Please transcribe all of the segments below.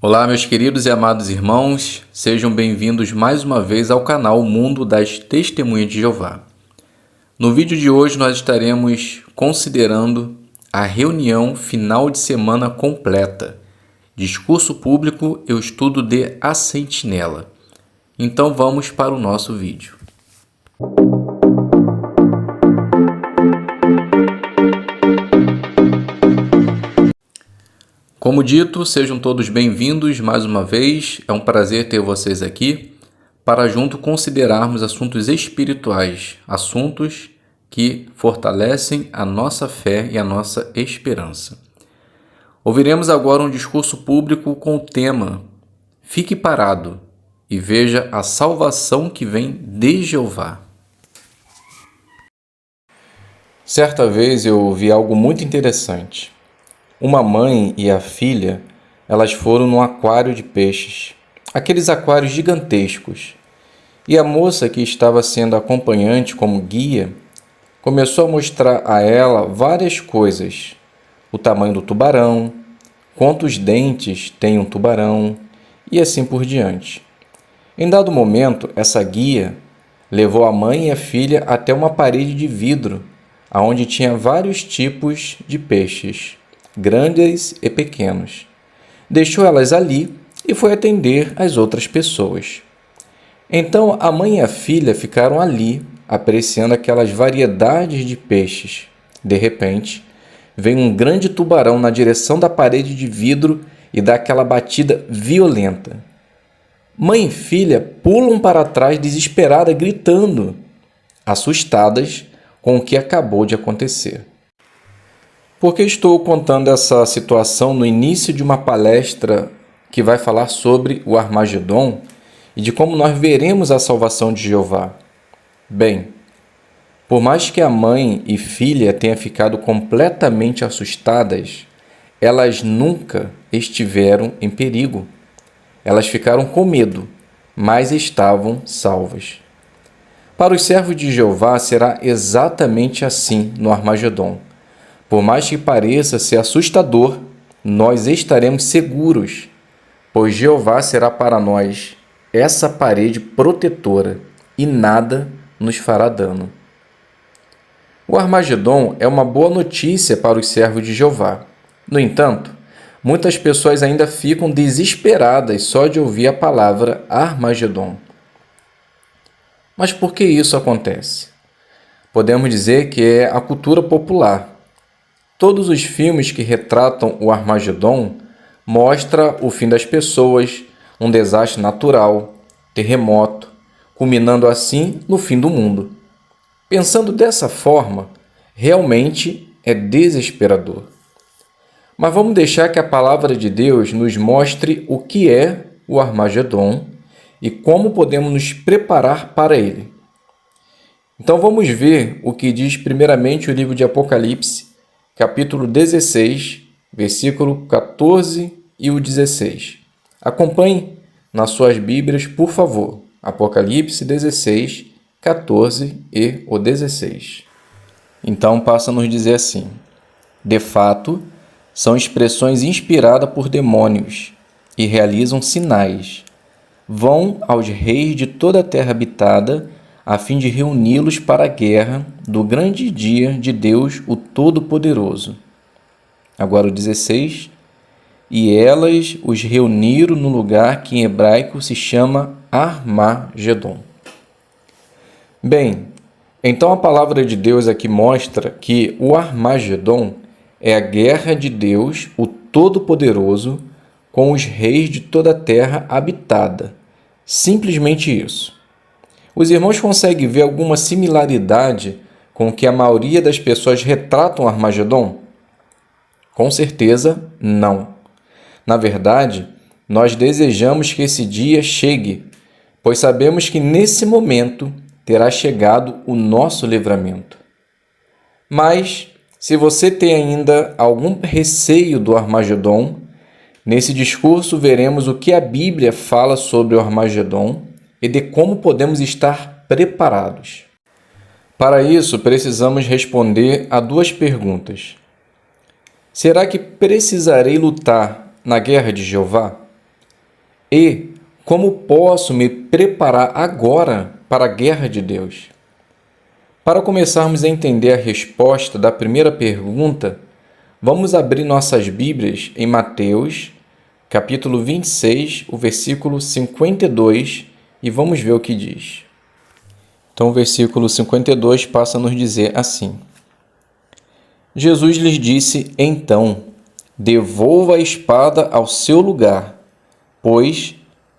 Olá, meus queridos e amados irmãos, sejam bem-vindos mais uma vez ao canal Mundo das Testemunhas de Jeová. No vídeo de hoje nós estaremos considerando a reunião final de semana completa, discurso público e o estudo de A Sentinela. Então vamos para o nosso vídeo. Como dito, sejam todos bem-vindos mais uma vez. É um prazer ter vocês aqui para junto considerarmos assuntos espirituais, assuntos que fortalecem a nossa fé e a nossa esperança. Ouviremos agora um discurso público com o tema Fique parado e veja a salvação que vem de Jeová. Certa vez eu ouvi algo muito interessante. Uma mãe e a filha, elas foram num aquário de peixes, aqueles aquários gigantescos. E a moça que estava sendo acompanhante como guia, começou a mostrar a ela várias coisas. O tamanho do tubarão, quantos dentes tem um tubarão e assim por diante. Em dado momento, essa guia levou a mãe e a filha até uma parede de vidro, onde tinha vários tipos de peixes, grandes e pequenos. Deixou elas ali e foi atender as outras pessoas. Então a mãe e a filha ficaram ali, apreciando aquelas variedades de peixes. De repente, vem um grande tubarão na direção da parede de vidro e dá aquela batida violenta. Mãe e filha pulam para trás desesperadas, gritando, assustadas com o que acabou de acontecer. Por que estou contando essa situação no início de uma palestra que vai falar sobre o Armagedon e de como nós veremos a salvação de Jeová? Bem, por mais que a mãe e filha tenham ficado completamente assustadas, elas nunca estiveram em perigo. Elas ficaram com medo, mas estavam salvas. Para os servos de Jeová será exatamente assim no Armagedon. Por mais que pareça ser assustador, nós estaremos seguros, pois Jeová será para nós essa parede protetora e nada nos fará dano. O Armagedon é uma boa notícia para os servos de Jeová. No entanto, muitas pessoas ainda ficam desesperadas só de ouvir a palavra Armagedon. Mas por que isso acontece? Podemos dizer que é a cultura popular. Todos os filmes que retratam o Armagedon mostram o fim das pessoas, um desastre natural, terremoto, culminando assim no fim do mundo. Pensando dessa forma, realmente é desesperador. Mas vamos deixar que a palavra de Deus nos mostre o que é o Armagedon e como podemos nos preparar para ele. Então vamos ver o que diz primeiramente o livro de Apocalipse, capítulo 16, versículo 14 e o 16. Acompanhe nas suas Bíblias, por favor. Apocalipse 16, 14 e o 16. Então passa a nos dizer assim: de fato, são expressões inspiradas por demônios e realizam sinais. Vão aos reis de toda a terra habitada, a fim de reuni-los para a guerra do grande dia de Deus, o Todo-Poderoso. Agora o 16. E elas os reuniram no lugar que em hebraico se chama Armagedon. Bem, então a palavra de Deus aqui mostra que o Armagedon é a guerra de Deus, o Todo-Poderoso, com os reis de toda a terra habitada. Simplesmente isso. Os irmãos conseguem ver alguma similaridade com o que a maioria das pessoas retratam o Armagedon? Com certeza, não. Na verdade, nós desejamos que esse dia chegue, pois sabemos que nesse momento terá chegado o nosso livramento. Mas, se você tem ainda algum receio do Armagedon, nesse discurso veremos o que a Bíblia fala sobre o Armagedon e de como podemos estar preparados. Para isso, precisamos responder a duas perguntas. Será que precisarei lutar na guerra de Jeová? E como posso me preparar agora para a guerra de Deus? Para começarmos a entender a resposta da primeira pergunta, vamos abrir nossas Bíblias em Mateus, capítulo 26, o versículo 52, e vamos ver o que diz. Então, o versículo 52 passa a nos dizer assim: Jesus lhes disse, então, devolva a espada ao seu lugar, pois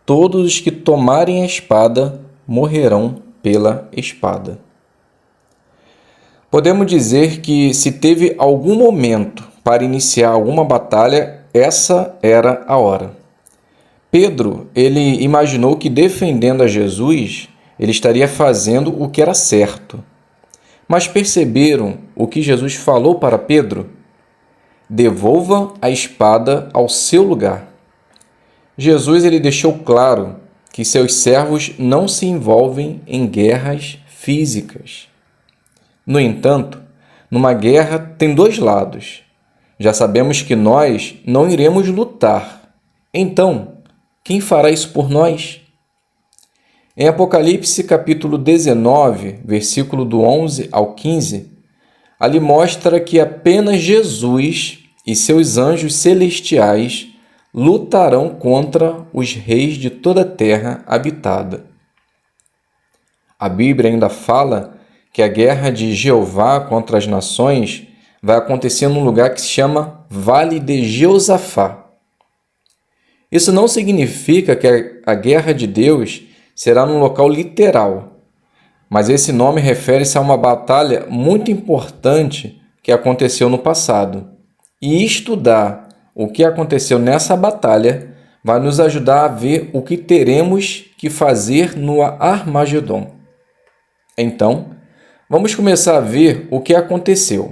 todos os que tomarem a espada morrerão pela espada. Podemos dizer que se teve algum momento para iniciar alguma batalha, essa era a hora. Pedro, ele imaginou que defendendo a Jesus, ele estaria fazendo o que era certo. Mas perceberam o que Jesus falou para Pedro? Devolva a espada ao seu lugar. Jesus ele deixou claro que seus servos não se envolvem em guerras físicas. No entanto, numa guerra tem dois lados. Já sabemos que nós não iremos lutar. Então, quem fará isso por nós? Em Apocalipse capítulo 19, versículo do 11 ao 15, ali mostra que apenas Jesus e seus anjos celestiais lutarão contra os reis de toda a terra habitada. A Bíblia ainda fala que a guerra de Jeová contra as nações vai acontecer num lugar que se chama Vale de Jeosafá. Isso não significa que a guerra de Deus será num local literal, mas esse nome refere-se a uma batalha muito importante que aconteceu no passado. E estudar o que aconteceu nessa batalha vai nos ajudar a ver o que teremos que fazer no Armagedon. Então, vamos começar a ver o que aconteceu.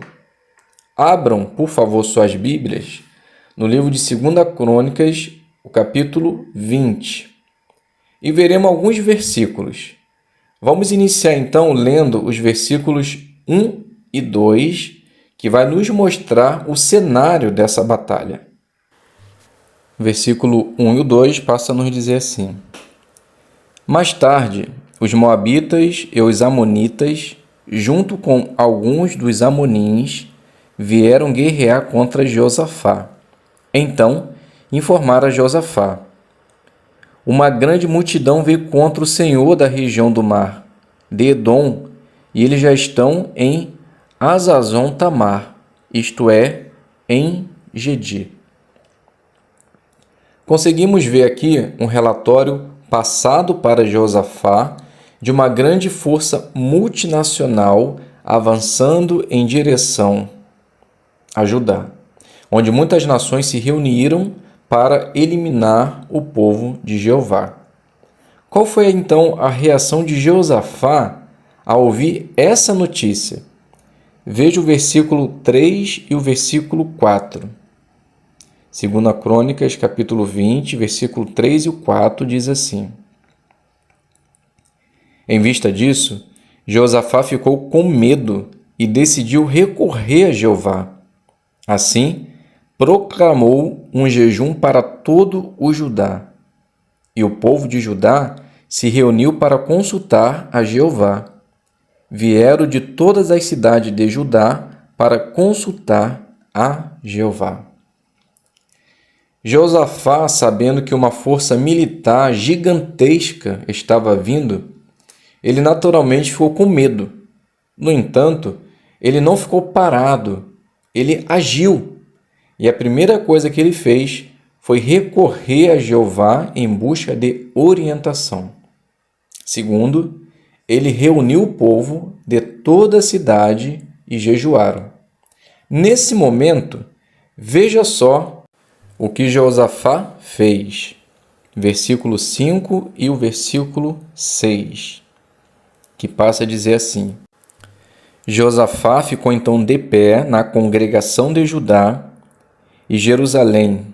Abram, por favor, suas Bíblias no livro de 2 Crônicas, o capítulo 20. E veremos alguns versículos. Vamos iniciar então lendo os versículos 1 e 2, que vai nos mostrar o cenário dessa batalha. Versículo 1 e 2 passa a nos dizer assim: Mais tarde, os moabitas e os amonitas, junto com alguns dos amonins, vieram guerrear contra Josafá. Então, informaram a Josafá: Uma grande multidão veio contra o Senhor da região do mar, de Edom, e eles já estão em Hazazon-Tamar, isto é, em Gedi. Conseguimos ver aqui um relatório passado para Josafá de uma grande força multinacional avançando em direção a Judá, onde muitas nações se reuniram para eliminar o povo de Jeová. Qual foi então a reação de Josafá ao ouvir essa notícia? Veja o versículo 3 e o versículo 4. 2 Crônicas, capítulo 20, versículo 3 e o 4 diz assim: Em vista disso, Josafá ficou com medo e decidiu recorrer a Jeová. Assim, proclamou um jejum para todo o Judá. E o povo de Judá se reuniu para consultar a Jeová. Vieram de todas as cidades de Judá para consultar a Jeová. Josafá, sabendo que uma força militar gigantesca estava vindo, ele naturalmente ficou com medo. No entanto, ele não ficou parado, ele agiu. E a primeira coisa que ele fez foi recorrer a Jeová em busca de orientação. Segundo, ele reuniu o povo de toda a cidade e jejuaram. Nesse momento, veja só o que Josafá fez. Versículo 5 e o versículo 6, que passa a dizer assim: Josafá ficou então de pé na congregação de Judá e Jerusalém,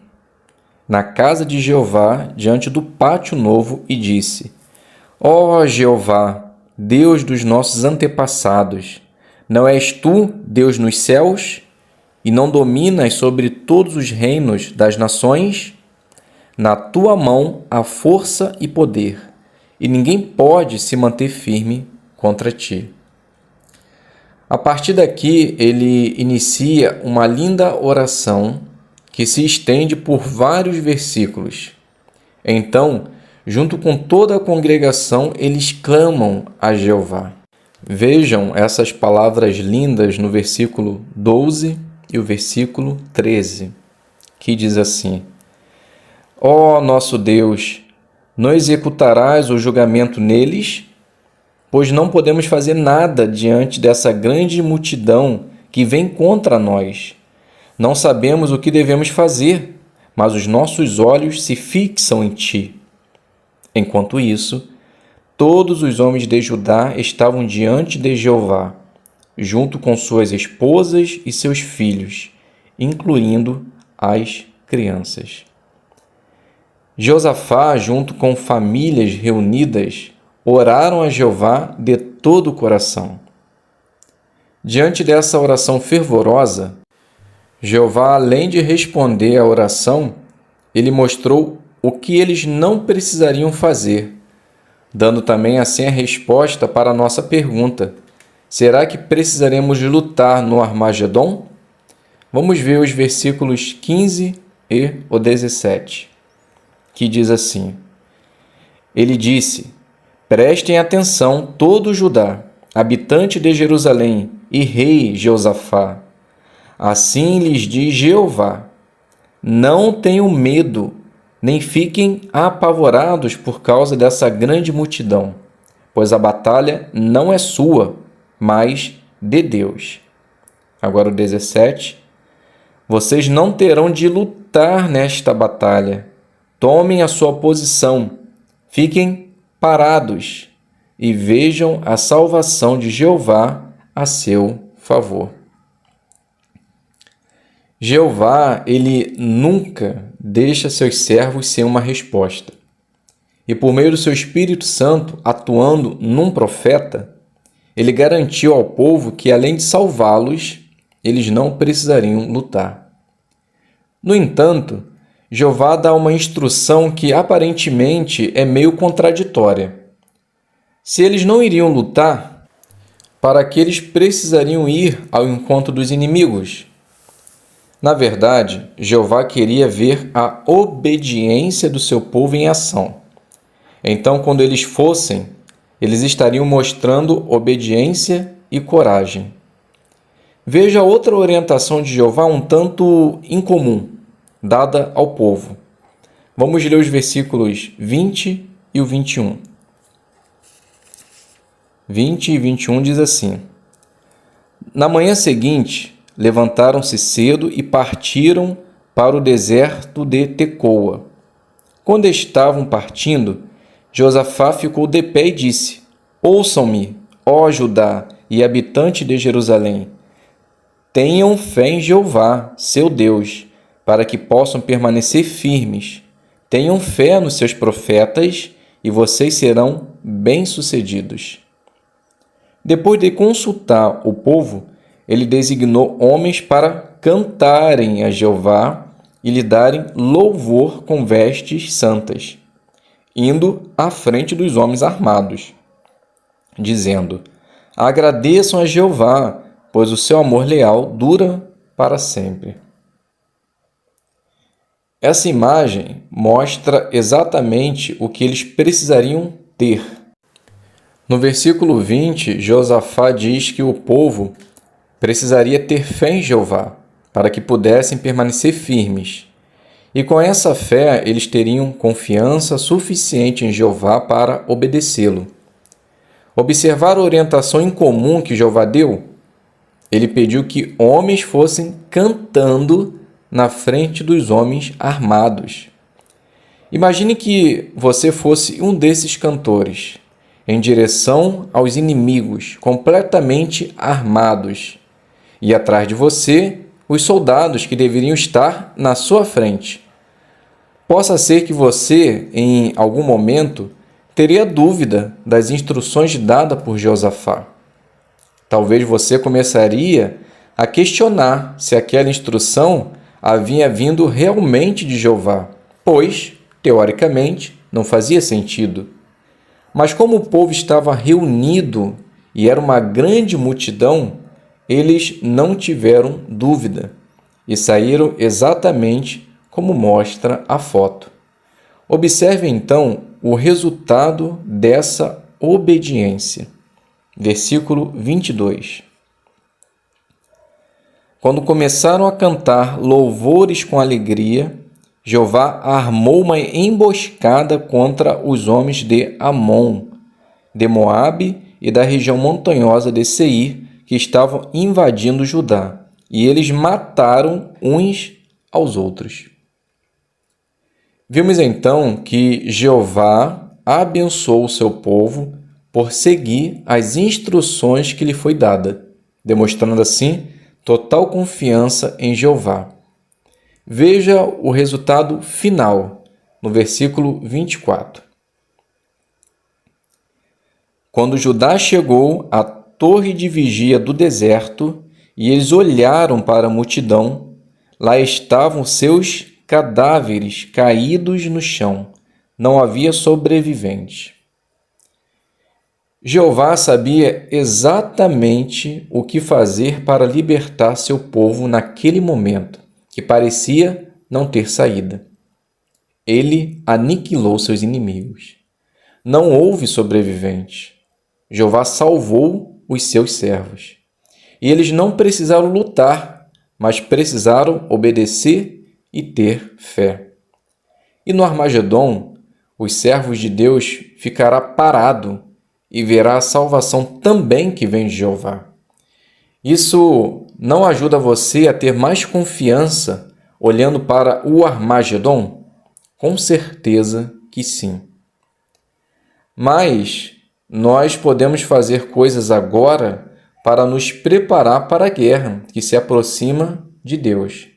na casa de Jeová, diante do pátio novo, e disse: Ó Jeová, Deus dos nossos antepassados, não és tu Deus nos céus? E não dominas sobre todos os reinos das nações? Na tua mão há força e poder, e ninguém pode se manter firme contra ti. A partir daqui, ele inicia uma linda oração que se estende por vários versículos. Então, junto com toda a congregação, eles clamam a Jeová. Vejam essas palavras lindas no versículo 12 e o versículo 13, que diz assim: Ó nosso Deus, não executarás o julgamento neles? Pois não podemos fazer nada diante dessa grande multidão que vem contra nós. Não sabemos o que devemos fazer, mas os nossos olhos se fixam em ti. Enquanto isso, todos os homens de Judá estavam diante de Jeová, junto com suas esposas e seus filhos, incluindo as crianças. Josafá, junto com famílias reunidas, oraram a Jeová de todo o coração. Diante dessa oração fervorosa, Jeová, além de responder à oração, ele mostrou o que eles não precisariam fazer, dando também assim a resposta para a nossa pergunta: será que precisaremos lutar no Armagedon? Vamos ver os versículos 15 e o 17, que diz assim: Ele disse: Prestem atenção todo Judá, habitante de Jerusalém e rei Josafá. Assim lhes diz Jeová: Não tenham medo, nem fiquem apavorados por causa dessa grande multidão, pois a batalha não é sua, mas de Deus. Agora o 17. Vocês não terão de lutar nesta batalha. Tomem a sua posição, fiquem parados e vejam a salvação de Jeová a seu favor. Jeová, ele nunca deixa seus servos sem uma resposta. E por meio do seu Espírito Santo, atuando num profeta, ele garantiu ao povo que, além de salvá-los, eles não precisariam lutar. No entanto, Jeová dá uma instrução que aparentemente é meio contraditória. Se eles não iriam lutar, para que eles precisariam ir ao encontro dos inimigos? Na verdade, Jeová queria ver a obediência do seu povo em ação. Então, quando eles fossem, eles estariam mostrando obediência e coragem. Veja outra orientação de Jeová um tanto incomum, dada ao povo. Vamos ler os versículos 20 e o 21. 20 e 21 diz assim: Na manhã seguinte, levantaram-se cedo e partiram para o deserto de Tecoa. Quando estavam partindo, Josafá ficou de pé e disse: Ouçam-me, ó Judá e habitante de Jerusalém. Tenham fé em Jeová, seu Deus, para que possam permanecer firmes. Tenham fé nos seus profetas e vocês serão bem-sucedidos. Depois de consultar o povo, ele designou homens para cantarem a Jeová e lhe darem louvor com vestes santas, indo à frente dos homens armados, dizendo: Agradeçam a Jeová, pois o seu amor leal dura para sempre. Essa imagem mostra exatamente o que eles precisariam ter. No versículo 20, Josafá diz que o povo precisaria ter fé em Jeová, para que pudessem permanecer firmes. E com essa fé, eles teriam confiança suficiente em Jeová para obedecê-lo. Observar a orientação incomum que Jeová deu? Ele pediu que homens fossem cantando na frente dos homens armados. Imagine que você fosse um desses cantores, em direção aos inimigos, completamente armados, e atrás de você, os soldados que deveriam estar na sua frente. Possa ser que você, em algum momento, teria dúvida das instruções dadas por Josafá. Talvez você começaria a questionar se aquela instrução havia vindo realmente de Jeová, pois Teoricamente, não fazia sentido. Mas como o povo estava reunido e era uma grande multidão, eles não tiveram dúvida e saíram exatamente como mostra a foto. Observe então o resultado dessa obediência. Versículo 22. Quando começaram a cantar louvores com alegria, Jeová armou uma emboscada contra os homens de Amon, de Moabe e da região montanhosa de Seir, que estavam invadindo Judá, e eles mataram uns aos outros. Vimos então que Jeová abençoou o seu povo por seguir as instruções que lhe foi dada, demonstrando assim total confiança em Jeová. Veja o resultado final, no versículo 24. Quando Judá chegou à torre de vigia do deserto, e eles olharam para a multidão, lá estavam seus cadáveres caídos no chão. Não havia sobrevivente. Jeová sabia exatamente o que fazer para libertar seu povo naquele momento, que parecia não ter saída. Ele aniquilou seus inimigos. Não houve sobrevivente. Jeová salvou os seus servos. E eles não precisaram lutar, mas precisaram obedecer e ter fé. E no Armagedon, os servos de Deus ficará parado e verá a salvação também que vem de Jeová. Isso não ajuda você a ter mais confiança olhando para o Armagedon? Com certeza que sim. Mas nós podemos fazer coisas agora para nos preparar para a guerra que se aproxima de Deus.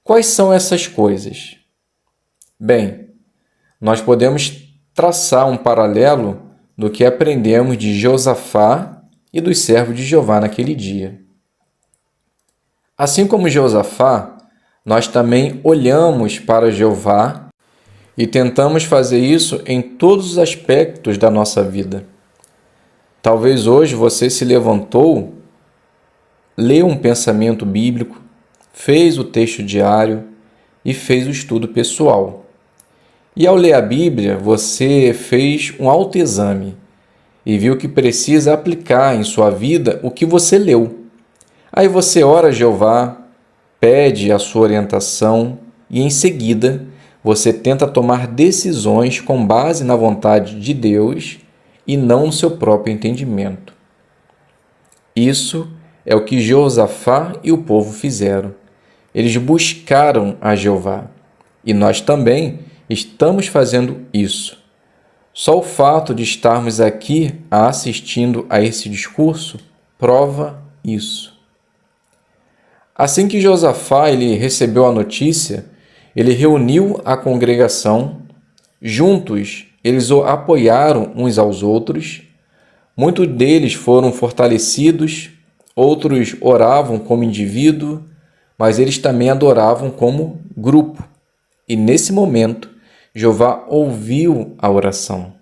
Quais são essas coisas? Bem, nós podemos traçar um paralelo do que aprendemos de Josafá e dos servos de Jeová naquele dia. Assim como Josafá, nós também olhamos para Jeová e tentamos fazer isso em todos os aspectos da nossa vida. Talvez hoje você se levantou, leu um pensamento bíblico, fez o texto diário e fez o estudo pessoal. E ao ler a Bíblia, você fez um autoexame e viu que precisa aplicar em sua vida o que você leu. Aí você ora a Jeová, pede a sua orientação e, em seguida, você tenta tomar decisões com base na vontade de Deus e não no seu próprio entendimento. Isso é o que Josafá e o povo fizeram. Eles buscaram a Jeová e nós também estamos fazendo isso. Só o fato de estarmos aqui assistindo a esse discurso prova isso. Assim que Josafá ele recebeu a notícia, ele reuniu a congregação, juntos eles o apoiaram uns aos outros, muitos deles foram fortalecidos, outros oravam como indivíduo, mas eles também adoravam como grupo. E nesse momento, Jeová ouviu a oração.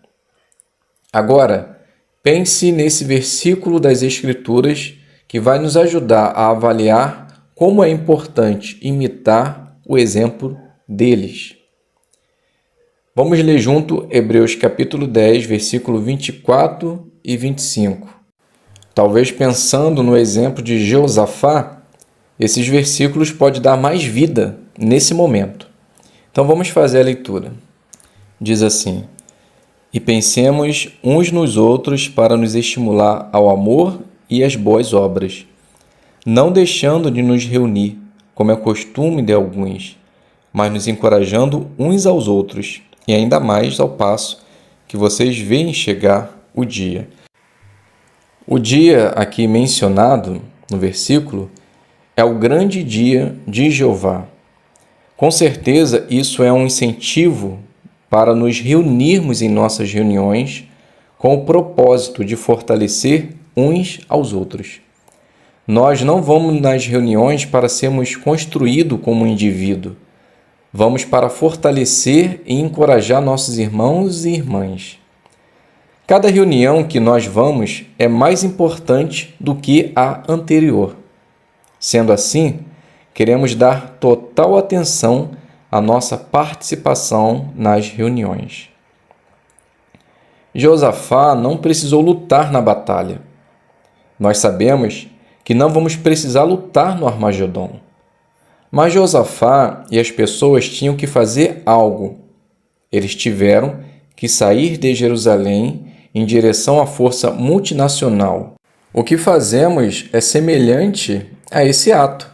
Agora, pense nesse versículo das Escrituras que vai nos ajudar a avaliar como é importante imitar o exemplo deles. Vamos ler junto Hebreus capítulo 10, versículo 24 e 25. Talvez pensando no exemplo de Josafá, esses versículos podem dar mais vida nesse momento. Então vamos fazer a leitura. Diz assim: E pensemos uns nos outros para nos estimular ao amor e às boas obras, não deixando de nos reunir, como é costume de alguns, mas nos encorajando uns aos outros, e ainda mais ao passo que vocês veem chegar o dia. O dia aqui mencionado no versículo é o grande dia de Jeová. Com certeza, isso é um incentivo para nos reunirmos em nossas reuniões com o propósito de fortalecer uns aos outros. Nós não vamos nas reuniões para sermos construídos como indivíduo, Vamos para fortalecer e encorajar nossos irmãos e irmãs. Cada reunião que nós vamos é mais importante do que a anterior. Sendo assim, queremos dar total atenção à nossa participação nas reuniões. Josafá não precisou lutar na batalha. Nós sabemos que não vamos precisar lutar no Armagedon. Mas Josafá e as pessoas tinham que fazer algo. Eles tiveram que sair de Jerusalém em direção à força multinacional. O que fazemos é semelhante a esse ato.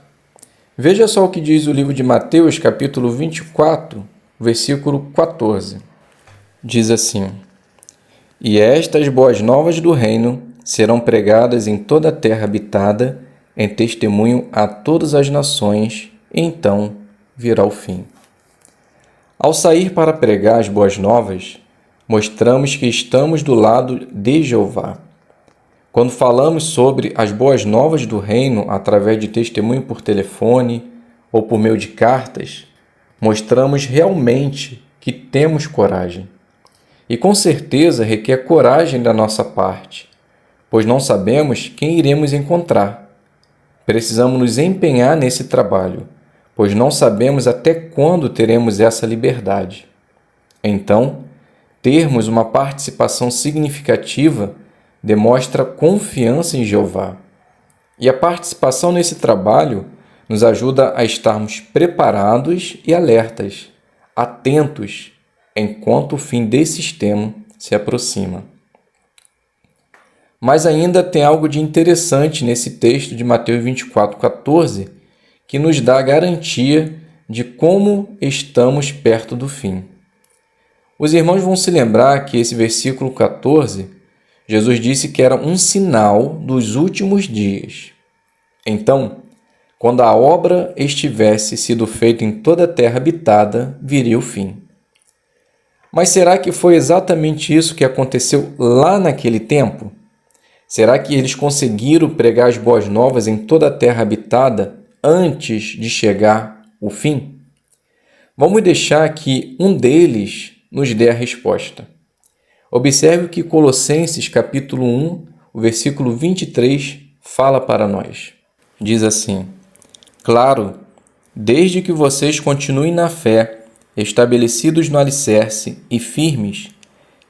Veja só o que diz o livro de Mateus, capítulo 24, versículo 14. Diz assim: E estas boas novas do reino serão pregadas em toda a terra habitada, em testemunho a todas as nações, e então virá o fim. Ao sair para pregar as boas novas, mostramos que estamos do lado de Jeová. Quando falamos sobre as boas novas do reino através de testemunho por telefone ou por meio de cartas, mostramos realmente que temos coragem. E com certeza requer coragem da nossa parte, pois não sabemos quem iremos encontrar. Precisamos nos empenhar nesse trabalho, pois não sabemos até quando teremos essa liberdade. Então, termos uma participação significativa demonstra confiança em Jeová. E a participação nesse trabalho nos ajuda a estarmos preparados e alertas, atentos, enquanto o fim desse sistema se aproxima. Mas ainda tem algo de interessante nesse texto de Mateus 24:14, que nos dá a garantia de como estamos perto do fim. Os irmãos vão se lembrar que esse versículo 14, Jesus disse que era um sinal dos últimos dias. Então, quando a obra estivesse sido feita em toda a terra habitada, viria o fim. Mas será que foi exatamente isso que aconteceu lá naquele tempo? Será que eles conseguiram pregar as boas novas em toda a terra habitada antes de chegar o fim? Vamos deixar que um deles nos dê a resposta. Observe o que Colossenses capítulo 1, o versículo 23, fala para nós. Diz assim: Claro, desde que vocês continuem na fé, estabelecidos no alicerce e firmes,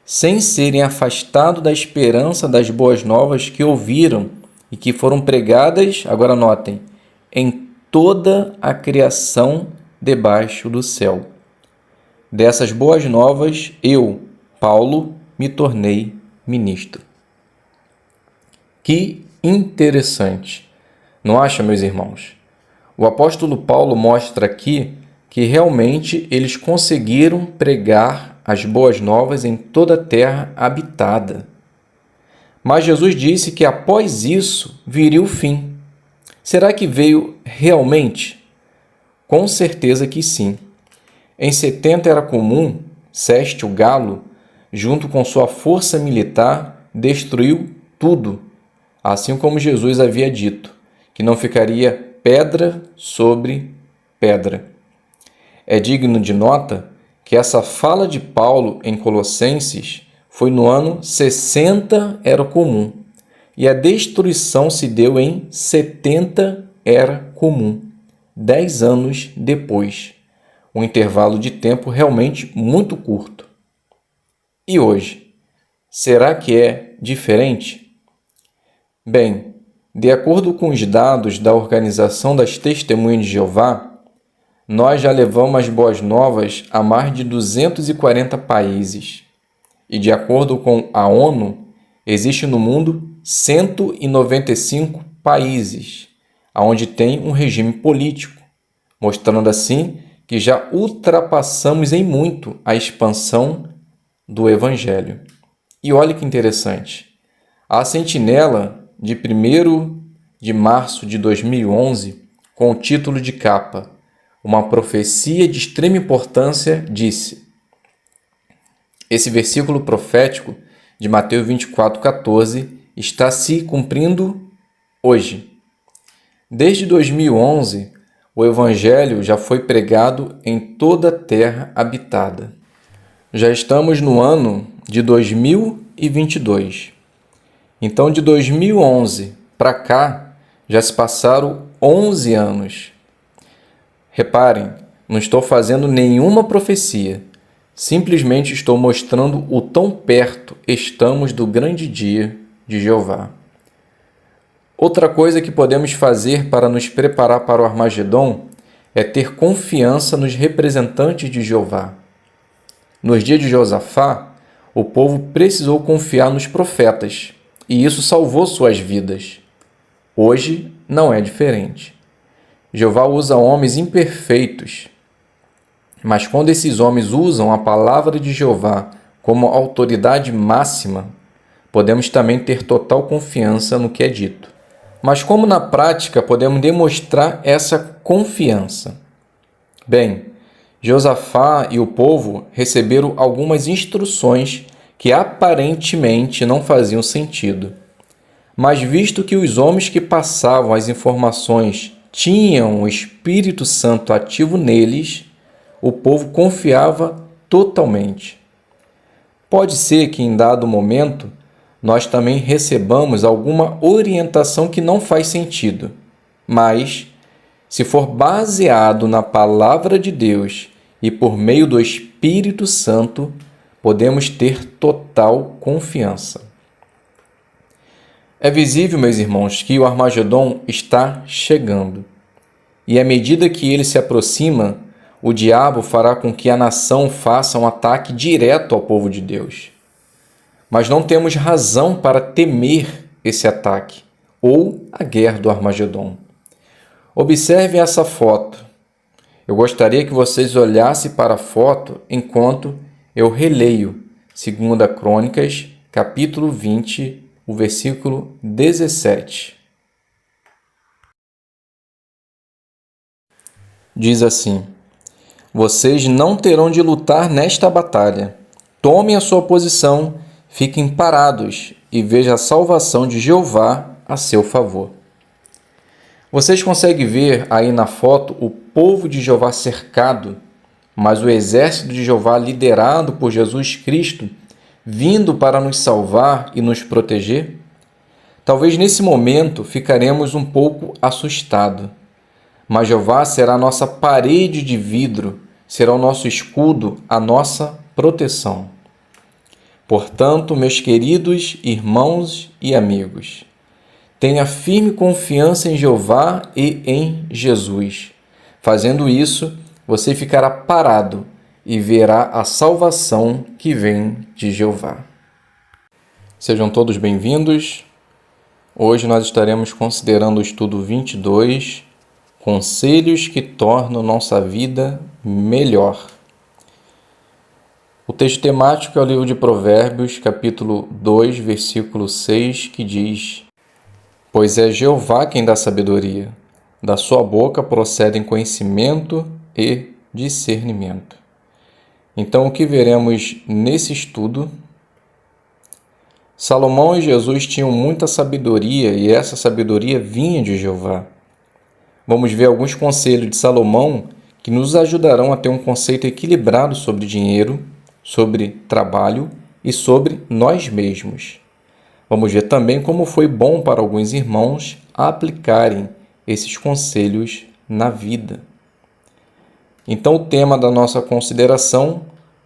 sem serem afastados da esperança das boas novas que ouviram e que foram pregadas, agora notem, em toda a criação debaixo do céu. Dessas boas novas, eu, Paulo, me tornei ministro. Que interessante! Não acha, meus irmãos? O apóstolo Paulo mostra aqui que realmente eles conseguiram pregar as boas novas em toda a terra habitada. Mas Jesus disse que após isso viria o fim. Será que veio realmente? Com certeza que sim. Em 70 era comum Seste, o Galo, junto com sua força militar, destruiu tudo, assim como Jesus havia dito, que não ficaria pedra sobre pedra. É digno de nota que essa fala de Paulo em Colossenses foi no ano 60 era comum, e a destruição se deu em 70 era comum, 10 anos depois. Um intervalo de tempo realmente muito curto. E hoje, será que é diferente? Bem, de acordo com os dados da Organização das Testemunhas de Jeová, nós já levamos as boas novas a mais de 240 países. E de acordo com a ONU, existe no mundo 195 países, onde tem um regime político, mostrando assim que já ultrapassamos em muito a expansão do Evangelho. E olha que interessante, a Sentinela, de 1º de março de 2011, com o título de capa, Uma profecia de extrema importância, disse: esse versículo profético de Mateus 24:14 está se cumprindo hoje. Desde 2011, O Evangelho já foi pregado em toda a terra habitada. Já estamos no ano de 2022. Então, de 2011 para cá, já se passaram 11 anos. Reparem, não estou fazendo nenhuma profecia. Simplesmente estou mostrando o tão perto estamos do grande dia de Jeová. Outra coisa que podemos fazer para nos preparar para o Armagedon é ter confiança nos representantes de Jeová. Nos dias de Josafá, o povo precisou confiar nos profetas, e isso salvou suas vidas. Hoje não é diferente. Jeová usa homens imperfeitos, mas quando esses homens usam a palavra de Jeová como autoridade máxima, podemos também ter total confiança no que é dito. Mas como na prática podemos demonstrar essa confiança? Bem, Josafá e o povo receberam algumas instruções que aparentemente não faziam sentido. Mas visto que os homens que passavam as informações tinham o Espírito Santo ativo neles, o povo confiava totalmente. Pode ser que em dado momento nós também recebamos alguma orientação que não faz sentido, mas, se for baseado na palavra de Deus e por meio do Espírito Santo, podemos ter total confiança. É visível, meus irmãos, que o Armagedon está chegando. E à medida que ele se aproxima, o diabo fará com que a nação faça um ataque direto ao povo de Deus. Mas não temos razão para temer esse ataque ou a guerra do Armagedon. Observe essa foto. Eu gostaria que vocês olhassem para a foto enquanto eu releio 2 Crônicas, capítulo 20, o versículo 17. Diz assim: Vocês não terão de lutar nesta batalha. Tomem a sua posição, fiquem parados e vejam a salvação de Jeová a seu favor. Vocês conseguem ver aí na foto o povo de Jeová cercado, mas o exército de Jeová liderado por Jesus Cristo vindo para nos salvar e nos proteger? Talvez nesse momento ficaremos um pouco assustados, mas Jeová será a nossa parede de vidro, será o nosso escudo, a nossa proteção. Portanto, meus queridos irmãos e amigos, tenha firme confiança em Jeová e em Jesus. Fazendo isso, você ficará parado e verá a salvação que vem de Jeová. Sejam todos bem-vindos. Hoje nós estaremos considerando o estudo 22, Conselhos que tornam nossa vida melhor. O texto temático é o livro de Provérbios, capítulo 2, versículo 6, que diz: Pois é Jeová quem dá sabedoria, da sua boca procedem conhecimento e discernimento. Então, o que veremos nesse estudo? Salomão e Jesus tinham muita sabedoria e essa sabedoria vinha de Jeová. Vamos ver alguns conselhos de Salomão que nos ajudarão a ter um conceito equilibrado sobre dinheiro, sobre trabalho e sobre nós mesmos. Vamos ver também como foi bom para alguns irmãos aplicarem esses conselhos na vida. Então, o tema da nossa consideração: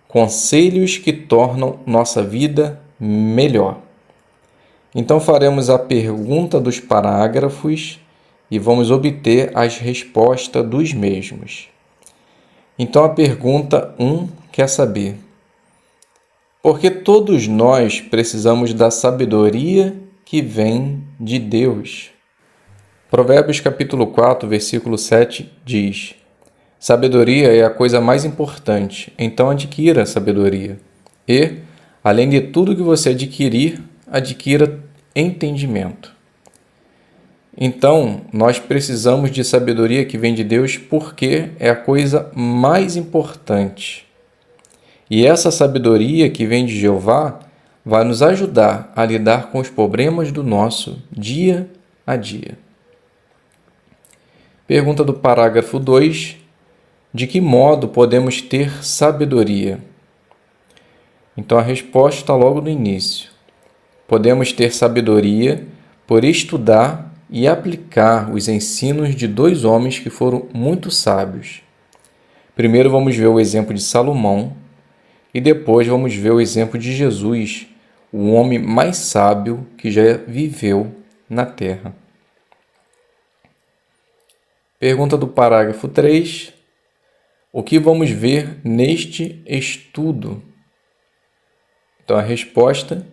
conselhos que tornam nossa vida melhor. Então, faremos a pergunta dos parágrafos e vamos obter as respostas dos mesmos. Então, a pergunta 1 quer saber: por que todos nós precisamos da sabedoria que vem de Deus? Provérbios capítulo 4, versículo 7 diz: Sabedoria é a coisa mais importante, então adquira sabedoria. E, além de tudo que você adquirir, adquira entendimento. Então, nós precisamos de sabedoria que vem de Deus porque é a coisa mais importante. E essa sabedoria que vem de Jeová vai nos ajudar a lidar com os problemas do nosso dia a dia. Pergunta do parágrafo 2. De que modo podemos ter sabedoria? Então a resposta está logo no início. Podemos ter sabedoria por estudar e aplicar os ensinos de dois homens que foram muito sábios. Primeiro vamos ver o exemplo de Salomão e depois vamos ver o exemplo de Jesus, o homem mais sábio que já viveu na Terra. Pergunta do parágrafo 3. O que vamos ver neste estudo? Então a resposta: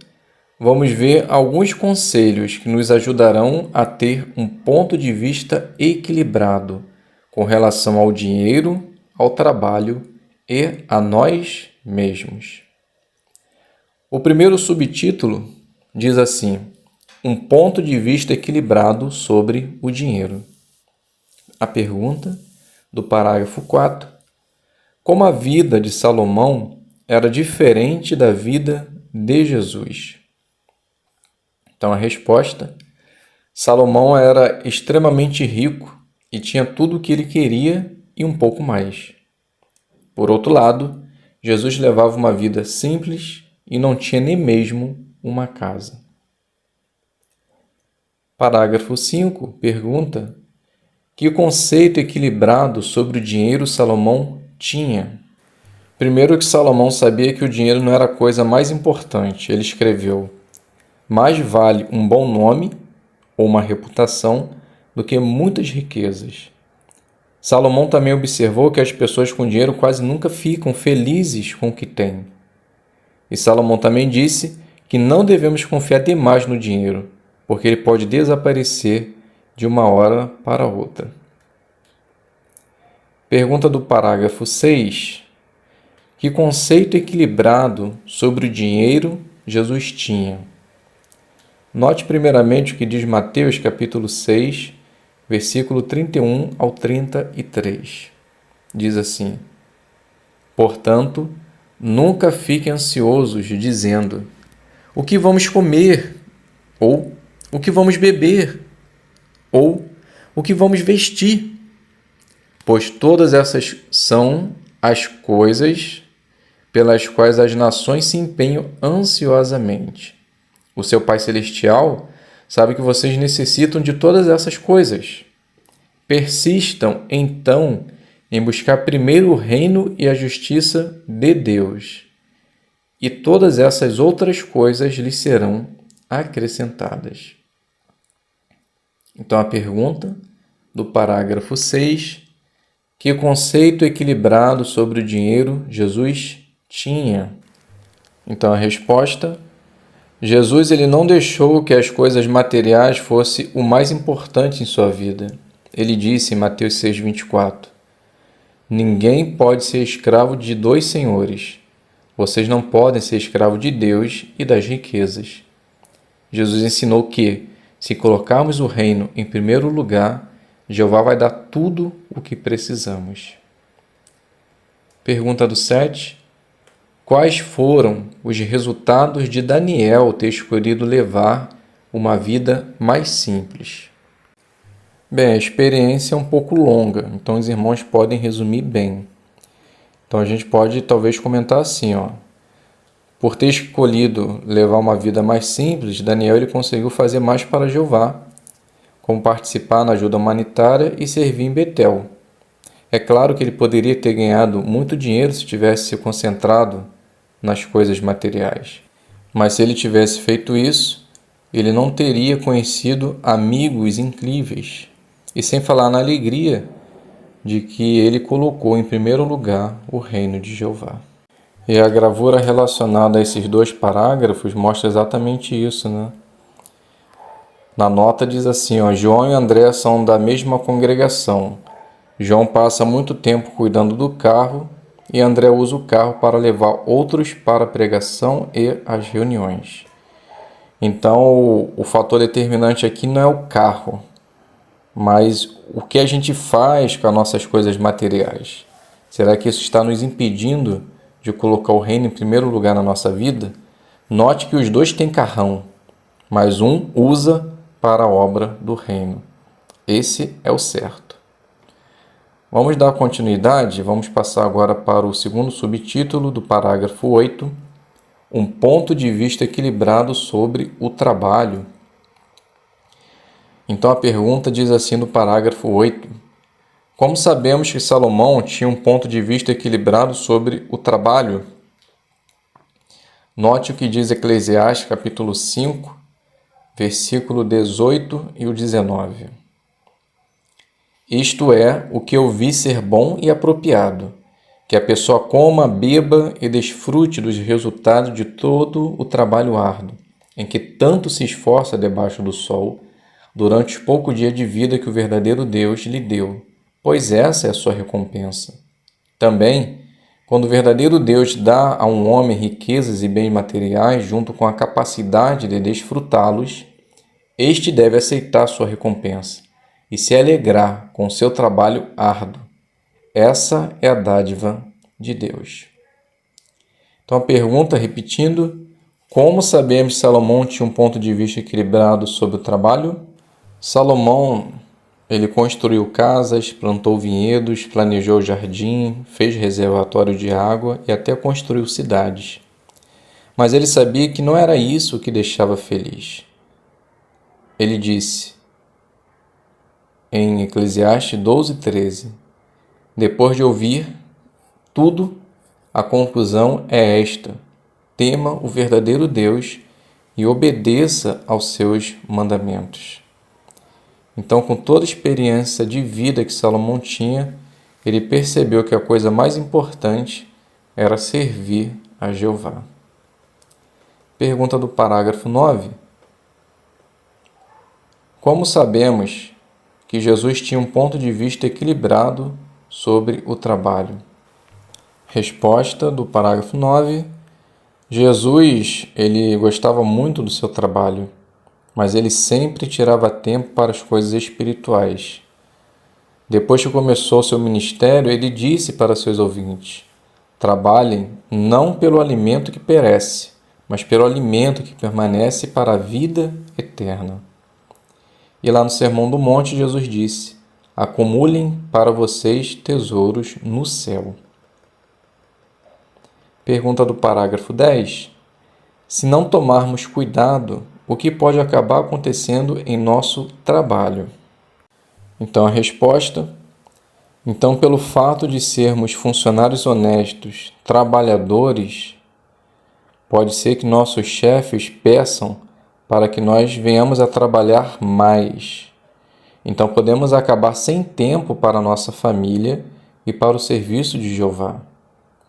vamos ver alguns conselhos que nos ajudarão a ter um ponto de vista equilibrado com relação ao dinheiro, ao trabalho e a nós mesmos. O primeiro subtítulo diz assim: um ponto de vista equilibrado sobre o dinheiro. A pergunta do parágrafo 4: como a vida de Salomão era diferente da vida de Jesus? Então a resposta: Salomão era extremamente rico e tinha tudo o que ele queria e um pouco mais. Por outro lado, Jesus levava uma vida simples e não tinha nem mesmo uma casa. Parágrafo 5 pergunta: que conceito equilibrado sobre o dinheiro Salomão tinha? Primeiro, que Salomão sabia que o dinheiro não era a coisa mais importante. Ele escreveu: mais vale um bom nome ou uma reputação do que muitas riquezas. Salomão também observou que as pessoas com dinheiro quase nunca ficam felizes com o que têm. E Salomão também disse que não devemos confiar demais no dinheiro, porque ele pode desaparecer de uma hora para outra. Pergunta do parágrafo 6. Que conceito equilibrado sobre o dinheiro Jesus tinha? Note primeiramente o que diz Mateus capítulo 6, versículo 31 ao 33. Diz assim: portanto, nunca fiquem ansiosos dizendo: o que vamos comer? Ou o que vamos beber? Ou o que vamos vestir? Pois todas essas são as coisas pelas quais as nações se empenham ansiosamente. O seu Pai Celestial sabe que vocês necessitam de todas essas coisas. Persistam, então, em buscar primeiro o reino e a justiça de Deus, e todas essas outras coisas lhes serão acrescentadas. Então, a pergunta do parágrafo 6: que conceito equilibrado sobre o dinheiro Jesus tinha? Então, a resposta: Jesus ele não deixou que as coisas materiais fossem o mais importante em sua vida. Ele disse em Mateus 6,24: ninguém pode ser escravo de dois senhores. Vocês não podem ser escravo de Deus e das riquezas. Jesus ensinou que, se colocarmos o reino em primeiro lugar, Jeová vai dar tudo o que precisamos. Pergunta do 7. Quais foram os resultados de Daniel ter escolhido levar uma vida mais simples? Bem, a experiência é um pouco longa, então os irmãos podem resumir bem. Então a gente pode talvez comentar assim, por ter escolhido levar uma vida mais simples, Daniel ele conseguiu fazer mais para Jeová, como participar na ajuda humanitária e servir em Betel. É claro que ele poderia ter ganhado muito dinheiro se tivesse se concentrado nas coisas materiais. Mas se ele tivesse feito isso, ele não teria conhecido amigos incríveis. E sem falar na alegria de que ele colocou em primeiro lugar o reino de Jeová. E a gravura relacionada a esses dois parágrafos mostra exatamente isso, né? Na nota diz assim, João e André são da mesma congregação. João passa muito tempo cuidando do carro e André usa o carro para levar outros para a pregação e as reuniões. Então, o fator determinante aqui não é o carro, mas o que a gente faz com as nossas coisas materiais. Será que isso está nos impedindo de colocar o reino em primeiro lugar na nossa vida? Note que os dois têm carrão, mas um usa para a obra do reino. Esse é o certo. Vamos dar continuidade, vamos passar agora para o segundo subtítulo do parágrafo 8, um ponto de vista equilibrado sobre o trabalho. Então a pergunta diz assim no parágrafo 8: como sabemos que Salomão tinha um ponto de vista equilibrado sobre o trabalho? Note o que diz Eclesiastes capítulo 5, versículo 18 e o 19. Isto é o que eu vi ser bom e apropriado, que a pessoa coma, beba e desfrute dos resultados de todo o trabalho árduo, em que tanto se esforça debaixo do sol, durante os poucos dias de vida que o verdadeiro Deus lhe deu, pois essa é a sua recompensa. Também, quando o verdadeiro Deus dá a um homem riquezas e bens materiais junto com a capacidade de desfrutá-los, este deve aceitar sua recompensa e se alegrar com seu trabalho árduo. Essa é a dádiva de Deus. Então a pergunta, repetindo: como sabemos que Salomão tinha um ponto de vista equilibrado sobre o trabalho? Salomão, ele construiu casas, plantou vinhedos, planejou jardim, fez reservatório de água e até construiu cidades. Mas ele sabia que não era isso que deixava feliz. Ele disse em Eclesiastes 12:13: depois de ouvir tudo, a conclusão é esta: tema o verdadeiro Deus e obedeça aos seus mandamentos. Então, com toda a experiência de vida que Salomão tinha, ele percebeu que a coisa mais importante era servir a Jeová. Pergunta do parágrafo 9: como sabemos que Jesus tinha um ponto de vista equilibrado sobre o trabalho? Resposta do parágrafo 9: Jesus, ele gostava muito do seu trabalho, mas ele sempre tirava tempo para as coisas espirituais. Depois que começou seu ministério, ele disse para seus ouvintes: trabalhem não pelo alimento que perece, mas pelo alimento que permanece para a vida eterna. E lá no Sermão do Monte, Jesus disse: acumulem para vocês tesouros no céu. Pergunta do parágrafo 10: se não tomarmos cuidado, o que pode acabar acontecendo em nosso trabalho? Então a resposta: então, pelo fato de sermos funcionários honestos, trabalhadores, pode ser que nossos chefes peçam para que nós venhamos a trabalhar mais. Então podemos acabar sem tempo para a nossa família e para o serviço de Jeová.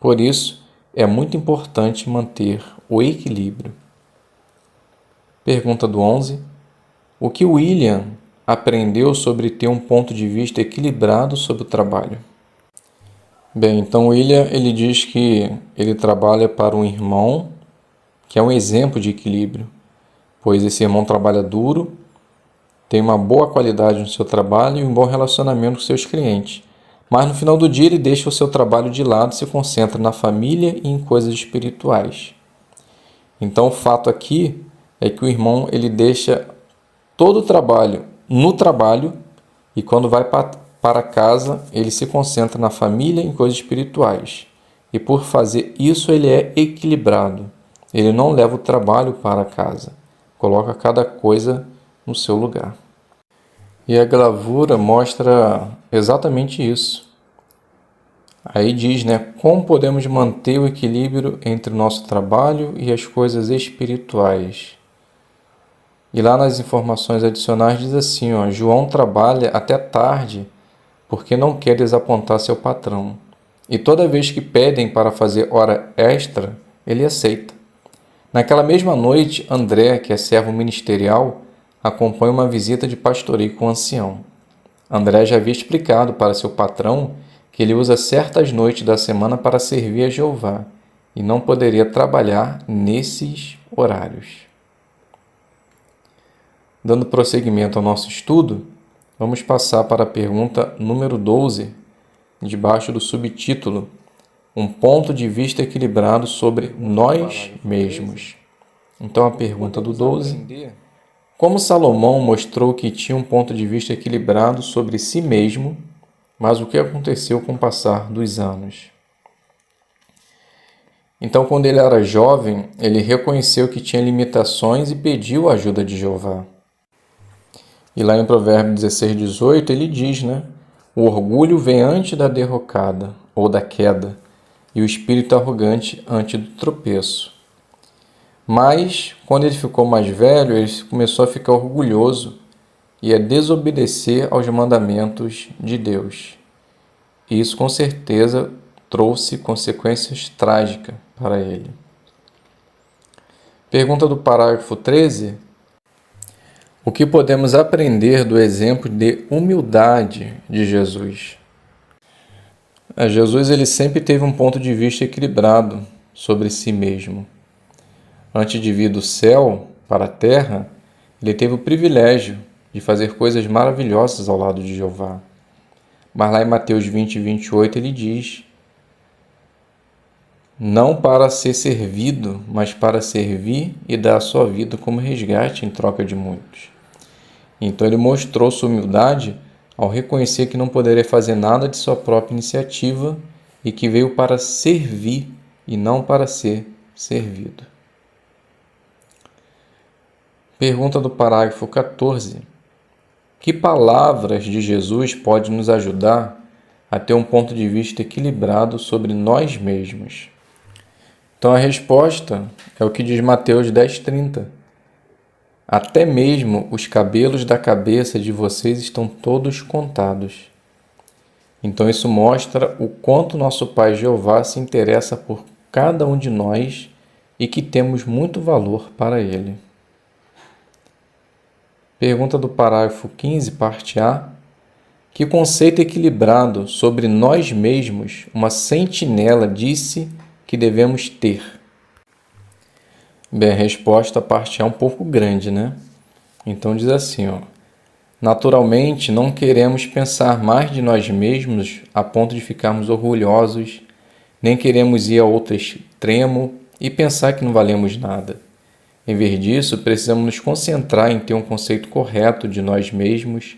Por isso, é muito importante manter o equilíbrio. Pergunta do 11: o que William aprendeu sobre ter um ponto de vista equilibrado sobre o trabalho? Bem, então William, ele diz que ele trabalha para um irmão que é um exemplo de equilíbrio, pois esse irmão trabalha duro, tem uma boa qualidade no seu trabalho e um bom relacionamento com seus clientes. Mas no final do dia ele deixa o seu trabalho de lado e se concentra na família e em coisas espirituais. Então o fato aqui é que o irmão ele deixa todo o trabalho no trabalho e quando vai para casa ele se concentra na família e em coisas espirituais. E por fazer isso ele é equilibrado. Ele não leva o trabalho para casa. Coloca cada coisa no seu lugar. E a gravura mostra exatamente isso. Aí diz, como podemos manter o equilíbrio entre o nosso trabalho e as coisas espirituais. E lá nas informações adicionais diz assim, João trabalha até tarde porque não quer desapontar seu patrão. E toda vez que pedem para fazer hora extra, ele aceita. Naquela mesma noite, André, que é servo ministerial, acompanha uma visita de pastoreio com o ancião. André já havia explicado para seu patrão que ele usa certas noites da semana para servir a Jeová e não poderia trabalhar nesses horários. Dando prosseguimento ao nosso estudo, vamos passar para a pergunta número 12, debaixo do subtítulo um ponto de vista equilibrado sobre nós mesmos. Então a pergunta do 12: como Salomão mostrou que tinha um ponto de vista equilibrado sobre si mesmo Mas o que aconteceu com o passar dos anos? Então, quando ele era jovem, ele reconheceu que tinha limitações e pediu a ajuda de Jeová. E lá em Provérbios 16:18 ele diz, né? O orgulho vem antes da derrocada ou da queda, e o espírito arrogante antes do tropeço. Mas, quando ele ficou mais velho, ele começou a ficar orgulhoso e a desobedecer aos mandamentos de Deus. E isso, com certeza, trouxe consequências trágicas para ele. Pergunta do parágrafo 13. O que podemos aprender do exemplo de humildade de Jesus? Jesus ele sempre teve um ponto de vista equilibrado sobre si mesmo. Antes de vir do céu para a terra, ele teve o privilégio de fazer coisas maravilhosas ao lado de Jeová. Mas lá em Mateus 20:28 ele diz: não para ser servido, mas para servir e dar a sua vida como resgate em troca de muitos. Então ele mostrou sua humildade ao reconhecer que não poderia fazer nada de sua própria iniciativa e que veio para servir e não para ser servido. Pergunta do parágrafo 14. Que palavras de Jesus podem nos ajudar a ter um ponto de vista equilibrado sobre nós mesmos? Então a resposta é o que diz Mateus 10:30. Até mesmo os cabelos da cabeça de vocês estão todos contados. Então isso mostra o quanto nosso Pai Jeová se interessa por cada um de nós e que temos muito valor para Ele. Pergunta do parágrafo 15, parte A. Que conceito equilibrado sobre nós mesmos uma sentinela disse que devemos ter? Bem, a resposta, parte A, é um pouco grande, né? Então diz assim, ó. Naturalmente, não queremos pensar mais de nós mesmos a ponto de ficarmos orgulhosos, nem queremos ir a outro extremo e pensar que não valemos nada. Em vez disso, precisamos nos concentrar em ter um conceito correto de nós mesmos,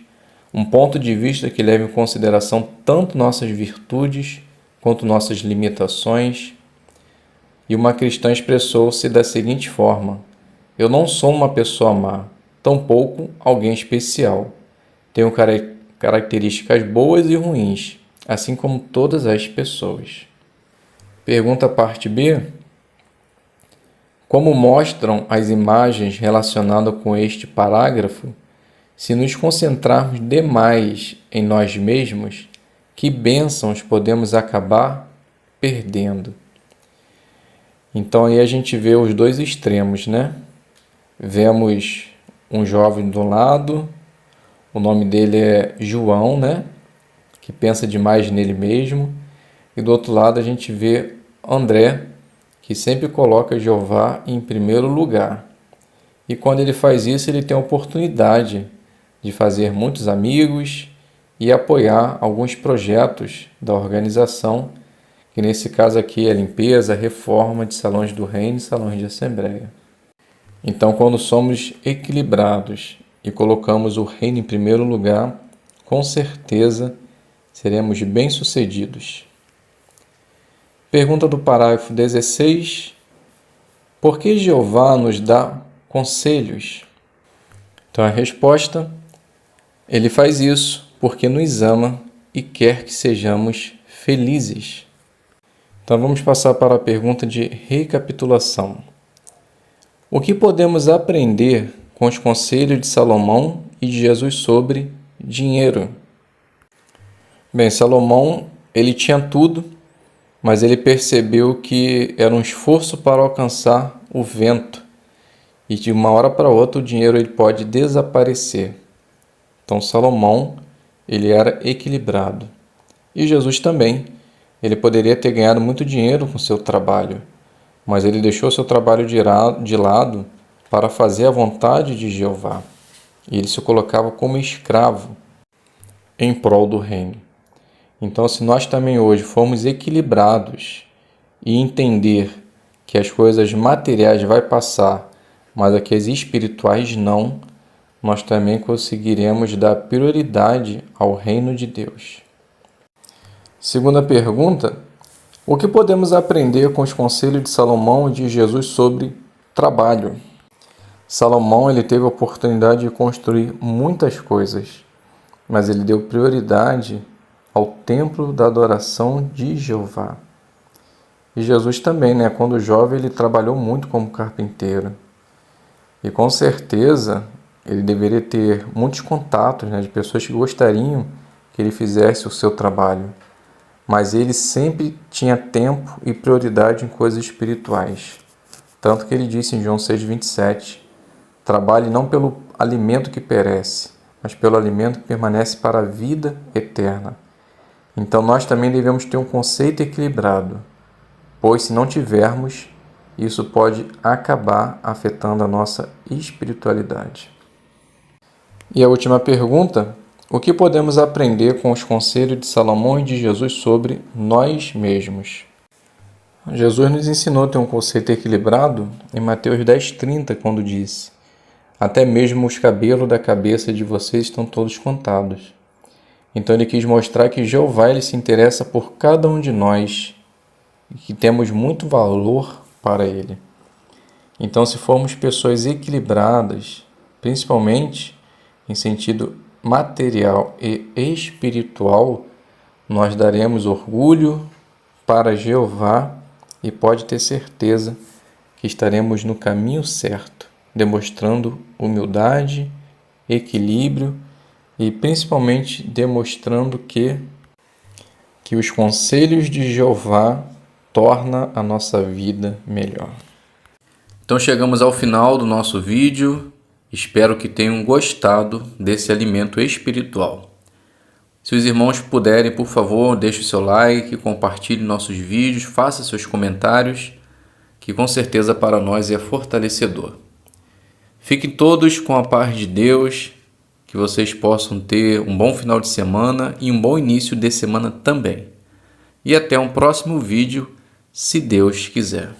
um ponto de vista que leve em consideração tanto nossas virtudes quanto nossas limitações. E uma cristã expressou-se da seguinte forma: eu não sou uma pessoa má, tampouco alguém especial. Tenho características boas e ruins, assim como todas as pessoas. Pergunta parte B. Como mostram as imagens relacionadas com este parágrafo, se nos concentrarmos demais em nós mesmos, que bênçãos podemos acabar perdendo? Então aí a gente vê os dois extremos, né? Vemos um jovem do lado, o nome dele é João, né? Que pensa demais nele mesmo. E do outro lado a gente vê André, que sempre coloca Jeová em primeiro lugar. E quando ele faz isso, ele tem a oportunidade de fazer muitos amigos e apoiar alguns projetos da organização, que nesse caso aqui é a limpeza, a reforma de salões do reino e salões de assembleia. Então, quando somos equilibrados e colocamos o reino em primeiro lugar, com certeza seremos bem-sucedidos. Pergunta do parágrafo 16. Por que Jeová nos dá conselhos? Então a resposta, ele faz isso porque nos ama e quer que sejamos felizes. Então vamos passar para a pergunta de recapitulação. O que podemos aprender com os conselhos de Salomão e de Jesus sobre dinheiro? Bem, Salomão, ele tinha tudo, mas ele percebeu que era um esforço para alcançar o vento e de uma hora para outra o dinheiro ele pode desaparecer. Então Salomão, ele era equilibrado. E Jesus também. Ele poderia ter ganhado muito dinheiro com seu trabalho, mas ele deixou seu trabalho de lado para fazer a vontade de Jeová. E ele se colocava como escravo em prol do reino. Então, se nós também hoje formos equilibrados e entender que as coisas materiais vai passar, mas aqui as espirituais não, nós também conseguiremos dar prioridade ao reino de Deus. Segunda pergunta: o que podemos aprender com os conselhos de Salomão e de Jesus sobre trabalho? Salomão ele teve a oportunidade de construir muitas coisas, mas ele deu prioridade ao templo da adoração de Jeová. E Jesus também, quando jovem, ele trabalhou muito como carpinteiro. E com certeza ele deveria ter muitos contatos, de pessoas que gostariam que ele fizesse o seu trabalho. Mas ele sempre tinha tempo e prioridade em coisas espirituais. Tanto que ele disse em João 6,27, trabalhe não pelo alimento que perece, mas pelo alimento que permanece para a vida eterna. Então nós também devemos ter um conceito equilibrado, pois se não tivermos, isso pode acabar afetando a nossa espiritualidade. E a última pergunta: o que podemos aprender com os conselhos de Salomão e de Jesus sobre nós mesmos? Jesus nos ensinou a ter um conceito equilibrado em Mateus 10,30, quando disse: até mesmo os cabelos da cabeça de vocês estão todos contados. Então ele quis mostrar que Jeová ele se interessa por cada um de nós e que temos muito valor para ele. Então, se formos pessoas equilibradas, principalmente em sentido material e espiritual, nós daremos orgulho para Jeová e pode ter certeza que estaremos no caminho certo, demonstrando humildade, equilíbrio e principalmente demonstrando que os conselhos de Jeová tornam a nossa vida melhor. Então chegamos ao final do nosso vídeo. Espero que tenham gostado desse alimento espiritual. Se os irmãos puderem, por favor, deixe o seu like, compartilhe nossos vídeos, faça seus comentários, que com certeza para nós é fortalecedor. Fiquem todos com a paz de Deus, que vocês possam ter um bom final de semana e um bom início de semana também. E até um próximo vídeo, se Deus quiser.